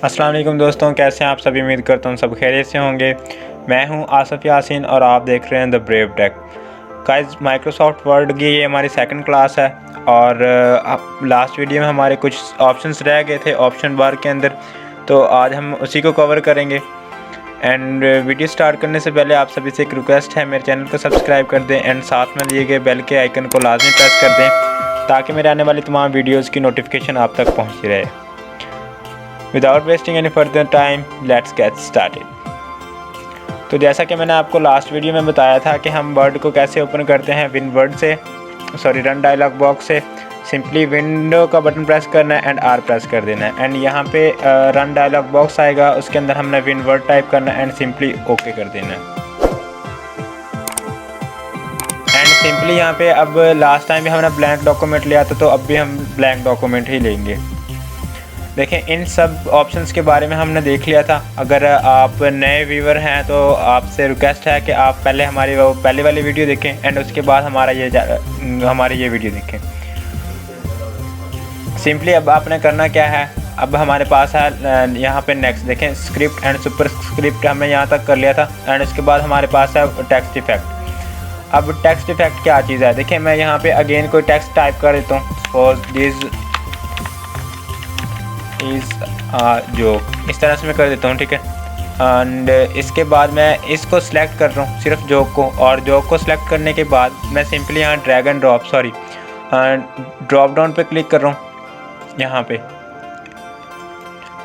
अस्सलाम वालेकुम दोस्तों, कैसे हैं आप सभी। उम्मीद करता हूँ सब खैरियत से होंगे। मैं हूँ आसिफ यासीन और आप देख रहे हैं the Brave Tech. Guys, Microsoft Word की ये हमारी सेकंड क्लास है और लास्ट वीडियो में हमारे कुछ ऑप्शंस रह गए थे ऑप्शन बार के अंदर, तो आज हम उसी को कवर करेंगे। एंड वीडियो स्टार्ट करने से पहले आप सभी से एक रिक्वेस्ट है, मेरे चैनल को सब्सक्राइब कर दें एंड साथ में दिए गए बेल के आइकन को लाजमी प्रेस कर दें ताकि मेरे आने वाली तमाम वीडियोज़ की नोटिफिकेशन आप तक पहुँचती रहे। Without wasting any further time, let's get started. तो जैसा कि मैंने आपको लास्ट वीडियो में बताया था कि हम वर्ड को कैसे ओपन करते हैं विन वर्ड से, रन डायलॉग बॉक्स से। सिंपली विंडो का बटन प्रेस करना है एंड आर प्रेस कर देना है एंड यहाँ पे रन डायलॉग बॉक्स आएगा, उसके अंदर हमने विन वर्ड टाइप करना है एंड सिंपली ओके कर देना है। एंड सिंपली यहाँ पे अब लास्ट टाइम भी हमने ब्लैंक डॉक्यूमेंट लिया था, तो अब भी हम ब्लैंक डॉक्यूमेंट ही लेंगे। देखें, इन सब ऑप्शंस के बारे में हमने देख लिया था। अगर आप नए व्यूवर हैं तो आपसे रिक्वेस्ट है कि आप पहले हमारी वो पहले वाली वीडियो देखें एंड उसके बाद हमारी ये वीडियो देखें। सिंपली अब आपने करना क्या है, अब हमारे पास है यहाँ पे नेक्स्ट। देखें, स्क्रिप्ट एंड सुपर स्क्रिप्ट हमने यहाँ तक कर लिया था एंड उसके बाद हमारे पास है टेक्स्ट इफेक्ट। अब टेक्स्ट इफेक्ट क्या चीज़ है, देखिए मैं यहाँ पे अगेन कोई टेक्स्ट टाइप कर देता हूँ। सपोज दिस जो इस तरह से मैं कर देता हूँ, ठीक है। एंड इसके बाद मैं इसको सिलेक्ट कर रहा हूँ, सिर्फ जोक को, और जोक को सिलेक्ट करने के बाद मैं सिंपली यहाँ ड्रैग एंड ड्रॉप डाउन पे क्लिक कर रहा हूँ। यहाँ पे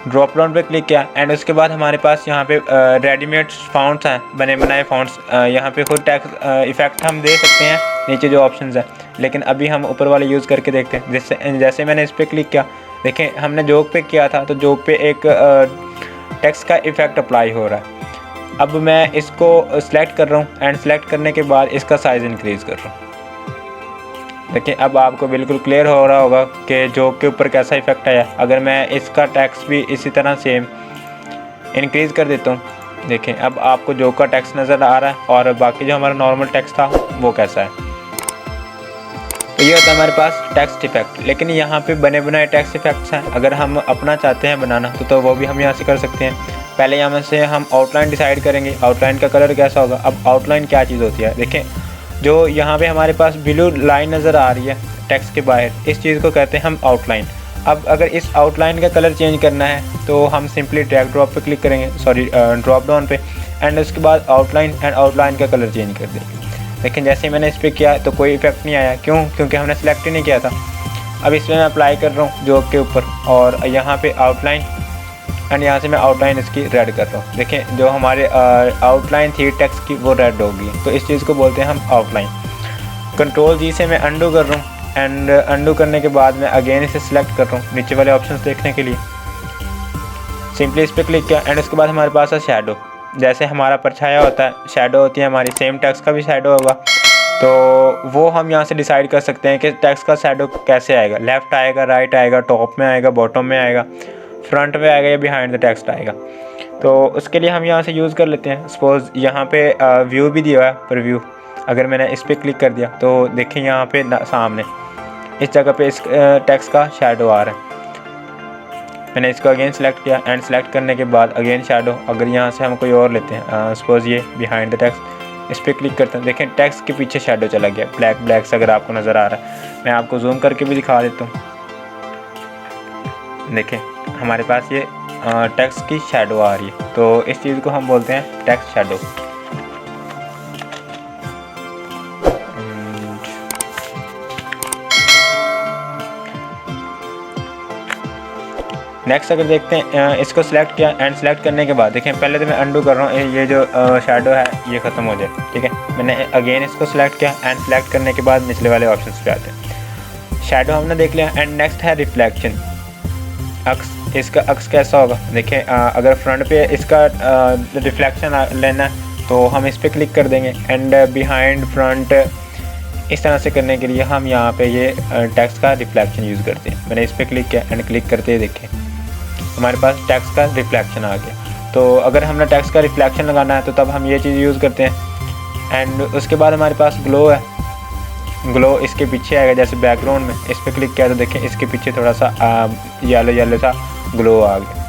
ड्रॉप डाउन पे क्लिक किया एंड उसके बाद हमारे पास यहाँ पे रेडीमेड फ़ॉन्ट्स हैं, बने बनाए फ़ॉन्ट्स। यहाँ पे खुद टेक्स्ट इफेक्ट हम दे सकते हैं नीचे जो ऑप्शंस हैं, लेकिन अभी हम ऊपर वाले यूज़ करके देखते हैं। जैसे मैंने इस पर क्लिक किया, देखें हमने जोक पे किया था तो जोक पे एक टेक्स्ट का इफ़ेक्ट अप्लाई हो रहा है। अब मैं इसको सिलेक्ट कर रहा हूँ एंड सेलेक्ट करने के बाद इसका साइज़ इंक्रीज़ कर रहा हूँ। देखिए अब आपको बिल्कुल क्लियर हो रहा होगा कि जोक के ऊपर कैसा इफ़ेक्ट आया। अगर मैं इसका टेक्स्ट भी इसी तरह सेम इंक्रीज़ कर देता हूँ, देखें अब आपको जोक का टेक्स्ट नज़र आ रहा है और बाकी जो हमारा नॉर्मल टेक्स्ट था वो कैसा है। तो ये होता है हमारे पास टेक्स्ट इफेक्ट। लेकिन यहाँ पे बने बनाए टेक्स्ट इफेक्ट्स हैं, अगर हम अपना चाहते हैं बनाना तो वो भी हम यहाँ से कर सकते हैं। पहले यहाँ से हम आउटलाइन डिसाइड करेंगे, आउटलाइन का कलर कैसा होगा। अब आउटलाइन क्या चीज़ होती है, देखें जो यहाँ पे हमारे पास ब्लू लाइन नज़र आ रही है टेक्स्ट के बाहर, इस चीज़ को कहते हैं हम आउटलाइन। अब अगर इस आउटलाइन का कलर चेंज करना है तो हम सिंपली ड्रैग ड्रॉप पे क्लिक करेंगे, ड्रॉप डाउन पे, एंड उसके बाद आउटलाइन एंड आउटलाइन का कलर चेंज कर देंगे। लेकिन जैसे मैंने इस पर किया तो कोई इफेक्ट नहीं आया, क्यों? क्योंकि हमने सेलेक्ट ही नहीं किया था। अब इसमें मैं अप्लाई कर रहा हूँ जोक के ऊपर और यहाँ पे आउटलाइन, एंड यहाँ से मैं आउटलाइन इसकी रेड कर रहा हूँ। देखें जो हमारे आउटलाइन थी टेक्स्ट की वो रेड होगी, तो इस चीज़ को बोलते हैं हम आउटलाइन। कंट्रोल जी से मैं अंडू कर रहा हूँ एंड अंडू करने के बाद मैं अगेन इसे सिलेक्ट कर रहा हूँ नीचे वाले ऑप्शन देखने के लिए। सिंपली इस पर क्लिक किया एंड उसके बाद हमारे पास है शैडो। जैसे हमारा परछाया होता है, शैडो होती है हमारी, सेम टेक्स्ट का भी शैडो होगा। तो वो हम यहाँ से डिसाइड कर सकते हैं कि टेक्स्ट का शैडो कैसे आएगा, लेफ़्ट आएगा, राइट आएगा, टॉप में आएगा, बॉटम में आएगा, फ्रंट में आएगा या बिहाइंड द टेक्स्ट आएगा। तो उसके लिए हम यहाँ से यूज़ कर लेते हैं। सपोज़ यहाँ पे व्यू भी दिया है, प्रीव्यू। अगर मैंने इस पर क्लिक कर दिया तो देखें यहाँ पे सामने इस जगह पे इस टेक्स्ट का शैडो आ रहा है। मैंने इसको अगेन सेलेक्ट किया एंड सेलेक्ट करने के बाद अगेन शैडो। अगर यहाँ से हम कोई और लेते हैं, सपोज़ ये बिहाइंड द टेक्स्ट, इस पर क्लिक करते हैं, देखें टेक्स्ट के पीछे शैडो चला गया, ब्लैक अगर आपको नज़र आ रहा है। मैं आपको जूम करके भी दिखा देता हूँ। देखें हमारे पास ये टेक्स्ट की शैडो आ रही है, तो इस चीज़ को हम बोलते हैं टेक्स्ट शैडो। नेक्स्ट अगर देखते हैं, इसको सिलेक्ट किया एंड सेलेक्ट करने के बाद देखें पहले तो मैं अंडू कर रहा हूँ, ये जो शैडो है ये ख़त्म हो जाए, ठीक है। मैंने अगेन इसको सिलेक्ट किया एंड सेलेक्ट करने के बाद निचले वाले ऑप्शंस पे आते हैं। शैडो हमने देख लिया एंड नेक्स्ट है रिफ्लेक्शन, अक्स। इसका अक्स कैसा होगा, देखें अगर फ्रंट पे इसका रिफ्लेक्शन लेना है तो हम इस पर क्लिक कर देंगे एंड बिहाइंड फ्रंट इस तरह से करने के लिए हम यहाँ पे ये टेक्स्ट का रिफ्लेक्शन यूज़ करते हैं। मैंने इस पर क्लिक किया एंड क्लिक करते ही देखें हमारे पास टेक्स्ट का रिफ्लेक्शन आ गया। तो अगर हमने टेक्स्ट का रिफ्लेक्शन लगाना है तो तब हम ये चीज़ यूज़ करते हैं। एंड उसके बाद हमारे पास ग्लो है, ग्लो इसके पीछे आएगा, जैसे बैकग्राउंड में इस पर क्लिक किया तो देखें इसके पीछे थोड़ा सा येलो सा ग्लो आ गया।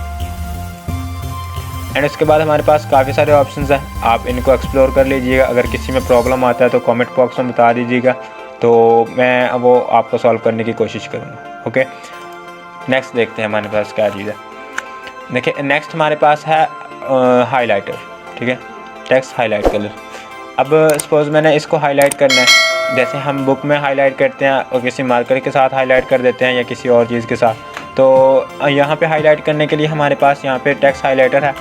एंड उसके बाद हमारे पास काफ़ी सारे ऑप्शंस हैं, आप इनको एक्सप्लोर कर लीजिएगा। अगर किसी में प्रॉब्लम आता है तो कमेंट बॉक्स में बता दीजिएगा, तो मैं वो आपको सॉल्व करने की कोशिश करूँगा। ओके, नेक्स्ट देखते हैं हमारे पास क्या चीज़ है। देखिए नेक्स्ट हमारे पास है हाइलाइटर, ठीक है, टेक्स्ट हाईलाइट कलर। अब सपोज़ मैंने इसको हाईलाइट करना है, जैसे हम बुक में हाईलाइट करते हैं और किसी मार्कर के साथ हाईलाइट कर देते हैं या किसी और चीज़ के साथ, तो यहाँ पे हाईलाइट करने के लिए हमारे पास यहाँ पे टेक्स्ट हाईलाइटर है।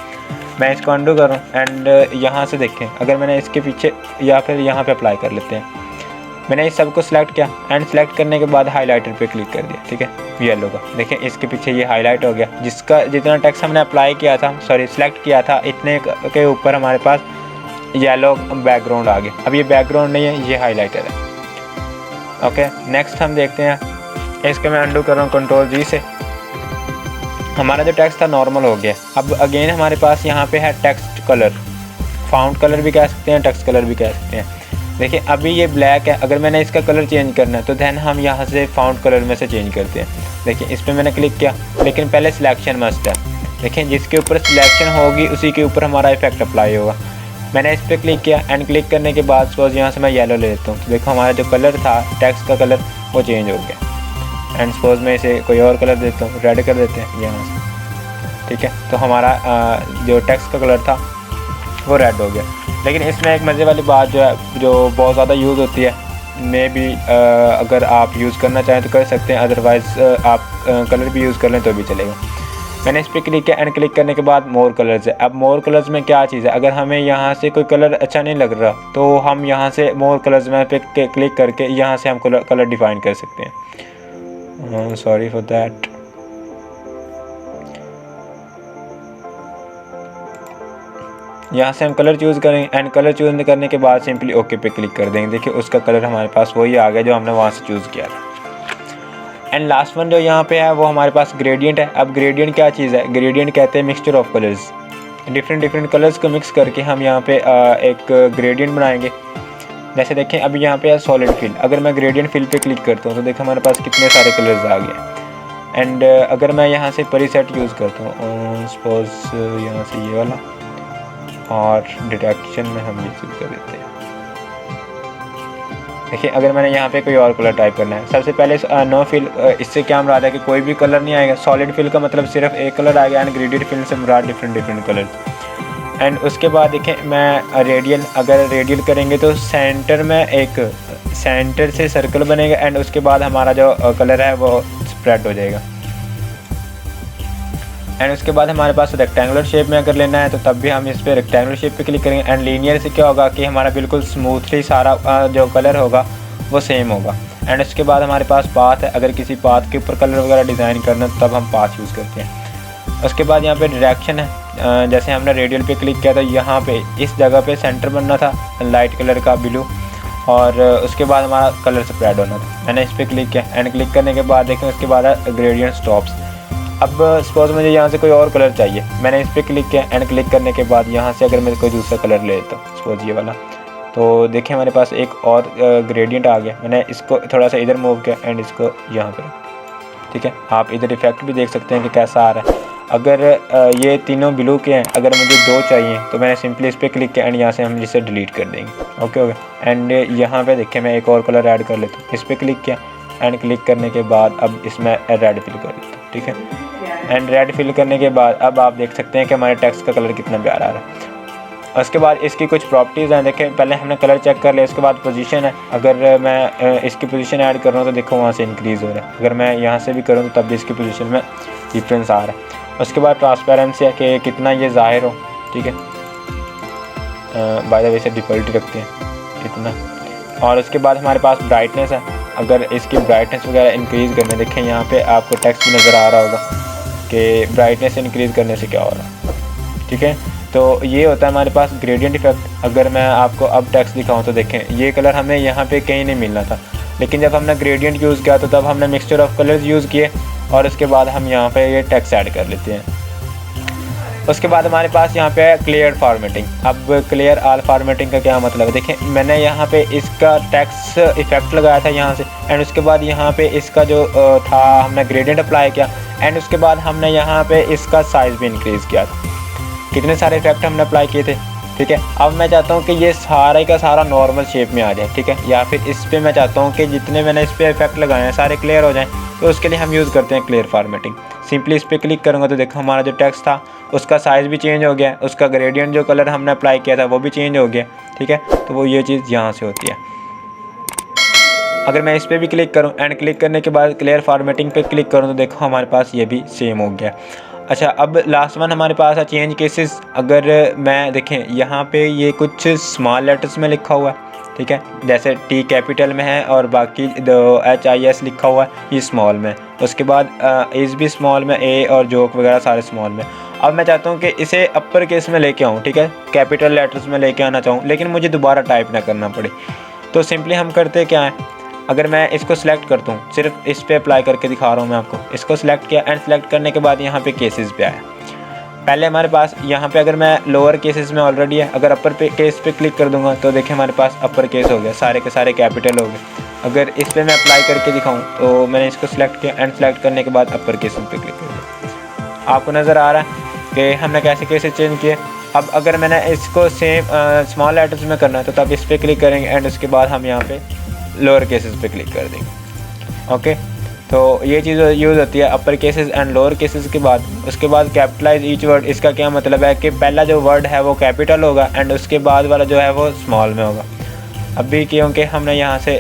मैं इसको अंडू करूँ एंड यहाँ से देखें, अगर मैंने इसके पीछे या फिर यहाँ पे अप्लाई कर लेते हैं, मैंने इस सब को सिलेक्ट किया एंड सेलेक्ट करने के बाद हाईलाइटर पे क्लिक कर दिया, ठीक है, येलो का। देखिए इसके पीछे ये हाईलाइट हो गया, जिसका जितना टेक्स्ट हमने अप्लाई किया था, सॉरी सिलेक्ट किया था, इतने के ऊपर हमारे पास येलो बैकग्राउंड आ गया। अब ये बैकग्राउंड नहीं है, ये हाईलाइटर है। ओके, नेक्स्ट हम देखते हैं, इसके मैं अंडू कर रहा हूँ कंट्रोल जी से। हमारा जो टेक्स्ट था नॉर्मल हो गया। अब अगेन हमारे पास यहाँ पे है टेक्स्ट कलर, फाउंट कलर भी कह सकते हैं, टेक्स्ट कलर भी कह सकते हैं। देखिए अभी ये ब्लैक है, अगर मैंने इसका कलर चेंज करना है तो दैन हम यहाँ से फाउंट कलर में से चेंज करते हैं। देखिए इस पर मैंने क्लिक किया, लेकिन पहले सिलेक्शन मस्ट है। देखिए जिसके ऊपर सिलेक्शन होगी उसी के ऊपर हमारा इफेक्ट अप्लाई होगा। मैंने इस पर क्लिक किया एंड क्लिक करने के बाद सपोज यहाँ से मैं येलो ले लेता हूँ, तो देखो हमारा जो कलर था टेक्स्ट का कलर वो चेंज हो गया। एंड सपोज मैं इसे कोई और कलर देता हूँ, रेड कर देते हैं यहाँ से, ठीक है, तो हमारा जो टेक्स्ट का कलर था वो रेड हो गया। लेकिन इसमें एक मज़े वाली बात जो है, जो बहुत ज़्यादा यूज़ होती है, मे भी अगर आप यूज़ करना चाहें तो कर सकते हैं, अदरवाइज़ आप कलर भी यूज़ कर लें तो भी चलेगा। मैंने इस पर क्लिक किया एंड क्लिक करने के बाद मोर कलर्स है। अब मोर कलर्स में क्या चीज़ है, अगर हमें यहाँ से कोई कलर अच्छा नहीं लग रहा तो हम यहाँ से मोर कलर्स में पे क्लिक करके यहाँ से हम कलर डिफ़ाइन कर सकते हैं। Sorry for that. यहाँ से हम कलर चूज़ करेंगे एंड कलर चूज़ करने के बाद सिंपली ओके पे क्लिक कर देंगे। देखिए उसका कलर हमारे पास वही आ गया जो हमने वहाँ से चूज़ किया था। एंड लास्ट वन जो यहाँ पे है वो हमारे पास ग्रेडियंट है। अब ग्रेडियंट क्या चीज़ है, ग्रेडियंट कहते हैं mixture of colours, different colours को मिक्स करके हम यहाँ पे एक ग्रेडियंट बनाएंगे। जैसे देखें अभी यहाँ पे है सॉलिड फिल, अगर मैं ग्रेडियंट फिल पे क्लिक करता हूँ तो देखो हमारे पास कितने सारे कलर्स आ गए। एंड अगर मैं यहाँ से प्रीसेट यूज़ करता हूँ, सपोज यहाँ से ये वाला, और डिटेक्शन में हम ये चूज़ कर देते हैं। देखिए अगर मैंने यहाँ पे कोई और कलर टाइप करना है, सबसे पहले नो फिल, इससे क्या मुराद है कि कोई भी कलर नहीं आएगा। सॉलिड फिल का मतलब सिर्फ एक कलर आएगा एंड ग्रेडियंट फिल से मुराद डिफरेंट कलर। एंड उसके बाद देखें मैं रेडियल, अगर रेडियल करेंगे तो सेंटर में एक सेंटर से सर्कल बनेगा एंड उसके बाद हमारा जो कलर है वो स्प्रेड हो जाएगा। एंड उसके बाद हमारे पास रेक्टेंगुलर शेप में अगर लेना है तो तब भी हम इस पर रेक्टेंगुलर शेप पे क्लिक करेंगे। एंड लीनियर से क्या होगा कि हमारा बिल्कुल स्मूथली सारा जो कलर होगा वो सेम होगा। एंड उसके बाद हमारे पास पाथ है, अगर किसी पाथ के ऊपर कलर वगैरह डिज़ाइन करना तब हम पाथ यूज़ करते हैं। उसके बाद यहाँ पे डायरेक्शन है, जैसे हमने रेडियल पे क्लिक किया तो यहाँ पे इस जगह पे सेंटर बनना था लाइट कलर का ब्लू, और उसके बाद हमारा कलर स्प्रेड होना था। मैंने इस पर क्लिक किया एंड क्लिक करने के बाद देखें उसके बाद है ग्रेडियंट स्टॉप्स। अब सपोज मुझे यहाँ से कोई और कलर चाहिए, मैंने इस पर क्लिक किया एंड क्लिक करने के बाद यहाँ से अगर मैं कोई दूसरा कलर ले लेता हूँ, सपोज ये वाला, तो देखें हमारे पास एक और ग्रेडियंट आ गया। मैंने इसको थोड़ा सा इधर मूव किया एंड इसको यहाँ पर, ठीक है, आप इधर इफेक्ट भी देख सकते हैं कि कैसा आ रहा है। अगर ये तीनों ब्लू के हैं, अगर मुझे दो चाहिए तो मैंने सिंपली इस पर क्लिक किया एंड यहाँ से हम इसे डिलीट कर देंगे। ओके। एंड यहाँ पे देखिए मैं एक और कलर ऐड कर लेता हूँ, इस पर क्लिक किया एंड क्लिक करने के बाद अब इसमें रेड फिल कर देता हूँ, ठीक है। एंड रेड फिल करने के बाद अब आप देख सकते हैं कि हमारे टेक्स्ट का कलर कितना प्यारा आ रहा है। उसके बाद इसकी कुछ प्रॉपर्टीज़ हैं, देखें पहले हमने कलर चेक कर लिया, उसके बाद पोजीशन है, अगर मैं इसकी पोजीशन ऐड कर रहा हूँ तो देखो वहाँ से इंक्रीज़ हो रहा है, अगर मैं यहाँ से भी करूँ तो तब भी इसकी पोजीशन में डिफरेंस आ रहा है। उसके बाद ट्रांसपेरेंसी है कि कितना ये ज़ाहिर हो, ठीक है, बाय द वे से डिफ़ॉल्ट रखते हैं इतना। और उसके बाद हमारे पास ब्राइटनेस है, अगर इसकी ब्राइटनेस वगैरह इंक्रीज़ करने, देखें यहाँ पे आपको टेक्स्ट भी नज़र आ रहा होगा कि ब्राइटनेस इंक्रीज़ करने से क्या हो रहा है, ठीक है। तो ये होता है हमारे पास ग्रेडियंट इफेक्ट। अगर मैं आपको अब टेक्स्ट दिखाऊं तो देखें ये कलर हमें यहाँ पे कहीं नहीं मिलना था, लेकिन जब हमने ग्रेडियंट यूज़ किया तो तब हमने मिक्सचर ऑफ कलर्स यूज़ किए और उसके बाद हम यहाँ पे ये टेक्स्ट ऐड कर लेते हैं। उसके बाद हमारे पास यहाँ पे है क्लियर फॉर्मेटिंग। अब क्लियर ऑल फॉर्मेटिंग का क्या मतलब है, देखें मैंने यहाँ पे इसका टेक्स्ट इफेक्ट लगाया था यहाँ से, एंड उसके बाद यहाँ पे इसका जो था हमने ग्रेडियंट अप्लाई किया, एंड उसके बाद हमने यहाँ पे इसका साइज़ भी इंक्रीज़ किया था, कितने सारे इफेक्ट हमने अप्लाई किए थे, ठीक है। अब मैं चाहता हूँ कि ये सारा का सारा नॉर्मल शेप में आ जाए, ठीक है, या फिर इस पर मैं चाहता हूँ कि जितने मैंने इस पर इफेक्ट लगाए हैं सारे क्लियर हो जाएं, तो उसके लिए हम यूज़ करते हैं क्लियर फॉर्मेटिंग। सिंपली इस पर क्लिक करूँगा तो देखो हमारा जो टेक्स्ट था उसका साइज़ भी चेंज हो गया, उसका ग्रेडियंट जो कलर हमने अप्लाई किया था वो भी चेंज हो गया, ठीक है। तो वो ये चीज़ यहाँ से होती है। अगर मैं इस पर भी क्लिक करूँ एंड क्लिक करने के बाद क्लियर फॉर्मेटिंग पे क्लिक करूँ तो देखो हमारे पास ये भी सेम हो गया। अच्छा, अब लास्ट वन हमारे पास है चेंज केसेस। अगर मैं देखें यहाँ पे ये कुछ स्मॉल लेटर्स में लिखा हुआ है, ठीक है, जैसे टी कैपिटल में है और बाकी HIS लिखा हुआ है ये स्मॉल में, उसके बाद इस भी स्मॉल में, ए और जोक वगैरह सारे स्मॉल में। अब मैं चाहता हूँ कि इसे अपर केस में लेके आऊँ, ठीक है, कैपिटल लेटर्स में लेके आना चाहूँ, लेकिन मुझे दोबारा टाइप ना करना पड़े। तो सिंपली हम करते क्या है, अगर मैं इसको सिलेक्ट करता हूँ, सिर्फ इस पे अप्लाई करके दिखा रहा हूँ मैं आपको, इसको सिलेक्ट किया एंड सेलेक्ट करने के बाद यहाँ पे केसेस पे आया। पहले हमारे पास यहाँ पे अगर मैं लोअर केसेस में ऑलरेडी है, अगर अपर पे केस पे क्लिक कर दूंगा तो देखिए हमारे पास अपर केस हो गया, सारे के सारे कैपिटल हो गए। अगर इस पर मैं अप्लाई करके दिखाऊँ तो मैंने इसको सिलेक्ट किया एंड सेलेक्ट करने के बाद अपर केसेस पे क्लिक कर दिया। आपको नज़र आ रहा है कि हमने कैसे केसेस चेंज किए। अब अगर मैंने इसको सेम स्मॉल लेटर्स में करना है तो तब इस पर क्लिक करेंगे एंड उसके बाद हम यहाँ पे लोअर केसेस पे क्लिक कर देंगे। ओके, तो ये चीज़ यूज़ होती है अपर केसेस एंड लोअर केसेस के बाद। उसके बाद कैपिटलाइज ईच वर्ड, इसका क्या मतलब है कि पहला जो वर्ड है वो कैपिटल होगा एंड उसके बाद वाला जो है वो स्मॉल में होगा। अभी क्योंकि हमने यहाँ से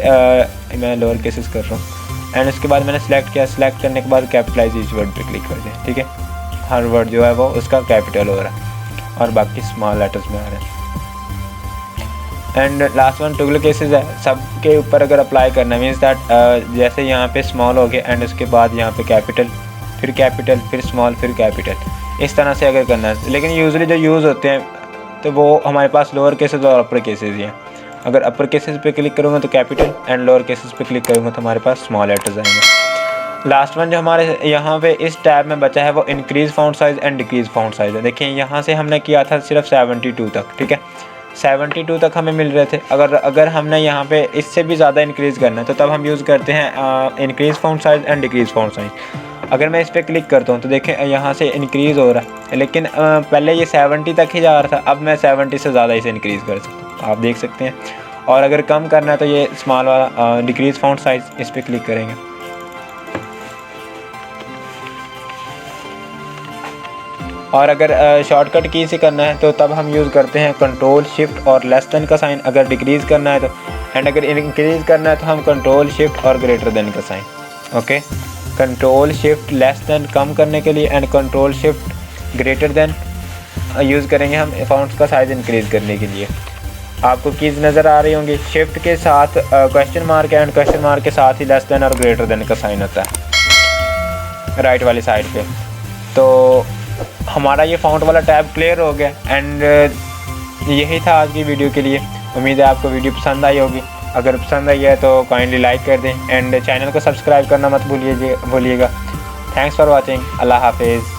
मैं लोअर केसेस कर रहा हूँ एंड उसके बाद मैंने सेलेक्ट किया, सेलेक्ट करने के बाद कैपिटलाइज ईच वर्ड पे क्लिक कर दिया, ठीक है। हर वर्ड जो है वो उसका कैपिटल हो रहा है और बाकी स्मॉल लेटर्स में आ रहे हैं। एंड लास्ट वन टुगल केसेस है, सब के ऊपर अगर अप्लाई करना मीन्स दैट जैसे यहाँ पे स्मॉल हो गया एंड उसके बाद यहाँ पे कैपिटल, फिर स्मॉल, फिर कैपिटल, इस तरह से अगर करना है। लेकिन यूजुअली जो यूज़ होते हैं तो वो हमारे पास लोअर केसेस और अपर केसेस ही हैं। अगर अपर केसेस पे क्लिक करूँगा तो कैपिटल एंड लोअर केसेस पे क्लिक करूँगा तो हमारे पास स्मॉल लेटर्स आएंगे। लास्ट वन जो हमारे यहाँ पे इस टैब में बचा है वो increase font size and decrease font size है। देखिए यहाँ से हमने किया था सिर्फ 72 तक, ठीक है, 72 तक हमें मिल रहे थे। अगर हमने यहाँ पे इससे भी ज़्यादा इंक्रीज़ करना है तो तब हम यूज़ करते हैं increase font size and decrease font size. अगर मैं इस पर क्लिक करता हूँ तो देखें यहाँ से इंक्रीज़ हो रहा है, लेकिन पहले ये 70 तक ही जा रहा था, अब मैं 70 से ज़्यादा इसे इंक्रीज़ कर सकता हूँ, आप देख सकते हैं। और अगर कम करना है तो ये स्मॉल वाला डिक्रीज़ फ़ॉन्ट साइज़, इस पर क्लिक करेंगे। और अगर शॉर्टकट की से करना है तो तब हम यूज़ करते हैं कंट्रोल शिफ्ट और लेस देन का साइन अगर डिक्रीज़ करना है तो, एंड अगर इंक्रीज़ करना है तो हम कंट्रोल शिफ्ट और ग्रेटर देन का sign. Okay, control shift less than कम करने के लिए and control shift greater than use करेंगे हम फ़ॉन्ट्स का साइज़ इंक्रीज़ करने के लिए। आपको कीज़ नज़र आ रही होंगी, शिफ्ट के साथ question mark and question mark के साथ ही लेस देन और ग्रेटर देन का साइन होता है राइट वाली साइड पे। तो हमारा ये फ़ॉन्ट वाला टैब क्लियर हो गया एंड यही था आज की वीडियो के लिए। उम्मीद है आपको वीडियो पसंद आई होगी। अगर पसंद आई है तो काइंडली लाइक कर दें एंड चैनल को सब्सक्राइब करना मत भूलिएगा। Thanks for watching. अल्लाह हाफिज़।